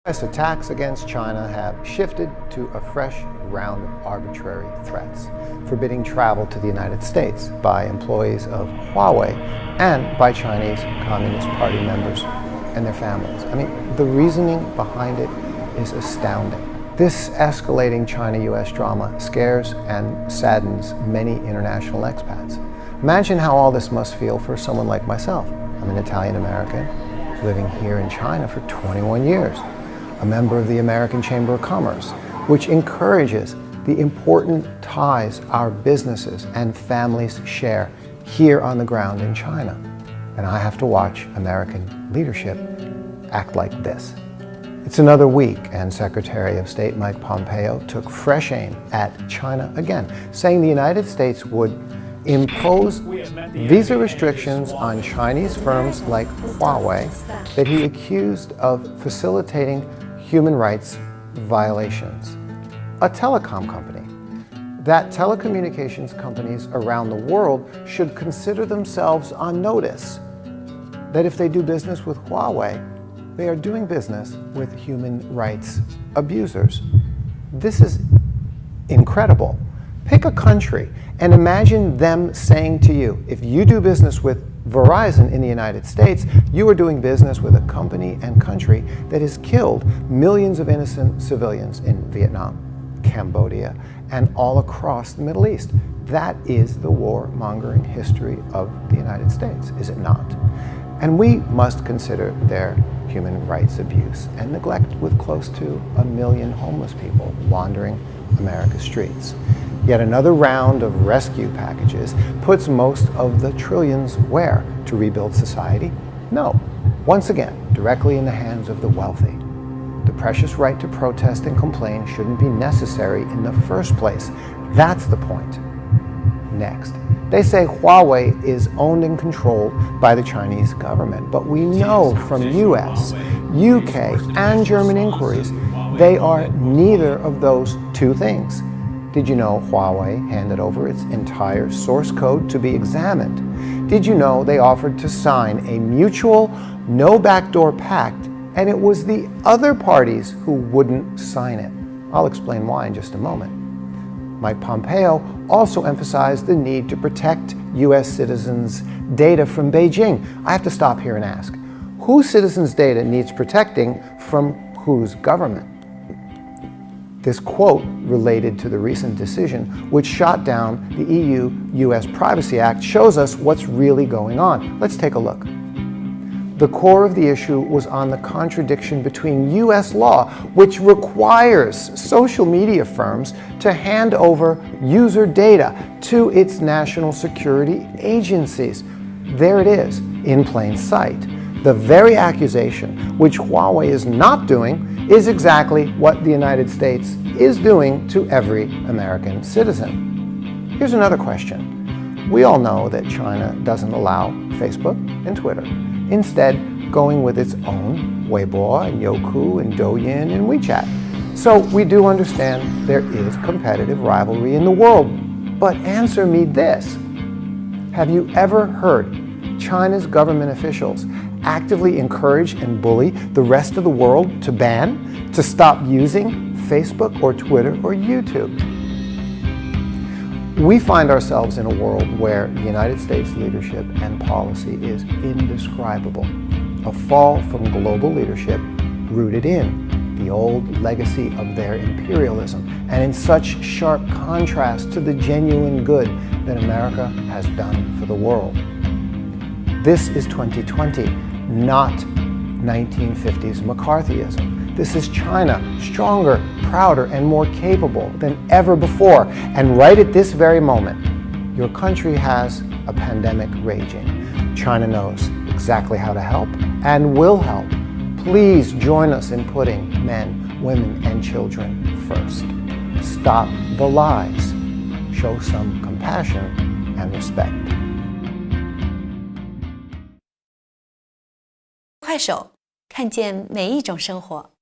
U.S. attacks against China have shifted to a fresh round of arbitrary threats, forbidding travel to the United States by employees of Huawei and by Chinese Communist Party members and their families. I mean, the reasoning behind it is astounding. This escalating China-U.S. drama scares and saddens many international expats. Imagine how all this must feel for someone like myself. I'm an Italian-American living here in China for 21 years. A member of the American Chamber of Commerce, which encourages the important ties our businesses and families share here on the ground in China. And I have to watch American leadership act like this. It's another week, and Secretary of State Mike Pompeo took fresh aim at China again, saying the United States would impose visa restrictions on Chinese firms like Huawei that he accused of facilitating human rights violations. A telecom company. That telecommunications companies around the world should consider themselves on notice that if they do business with Huawei, they are doing business with human rights abusers. This is incredible. Pick a country and imagine them saying to you, if you do business with Verizon in the United States, you are doing business with a company and country that has killed millions of innocent civilians in Vietnam, Cambodia, and all across the Middle East. That is the warmongering history of the United States, is it not? And we must consider their human rights abuse and neglect with close to 1 million homeless people wandering America's streets. Yet another round of rescue packages puts most of the trillions where? To rebuild society? No. Once again, directly in the hands of the wealthy. The precious right to protest and complain shouldn't be necessary in the first place. That's the point. Next, they say Huawei is owned and controlled by the Chinese government, but we know from US, UK, and German inquiries, they are neither of those two things. Did you know Huawei handed over its entire source code to be examined? Did you know they offered to sign a mutual no backdoor pact, and it was the other parties who wouldn't sign it? I'll explain why in just a moment. Mike Pompeo also emphasized the need to protect US citizens' data from Beijing. I have to stop here and ask, whose citizens' data needs protecting from whose government? This quote related to the recent decision which shot down the EU-US Privacy Act shows us what's really going on. Let's take a look. The core of the issue was on the contradiction between US law, which requires social media firms to hand over user data to its national security agencies. There it is, in plain sight. The very accusation which Huawei is not doing is exactly what the United States is doing to every American citizen. Here's another question. We all know that China doesn't allow Facebook and Twitter, instead going with its own Weibo and Youku and Douyin and WeChat. So we do understand there is competitive rivalry in the world. But answer me this. Have you ever heard China's government officials actively encourage and bully the rest of the world to ban, to stop using Facebook or Twitter or YouTube? We find ourselves in a world where the United States leadership and policy is indescribable. A fall from global leadership rooted in the old legacy of their imperialism and in such sharp contrast to the genuine good that America has done for the world. This is 2020, not 1950s McCarthyism. This is China, stronger, prouder, and more capable than ever before. And right at this very moment, your country has a pandemic raging. China knows exactly how to help and will help. Please join us in putting men, women, and children first. Stop the lies. Show some compassion and respect. 快手，看见每一种生活。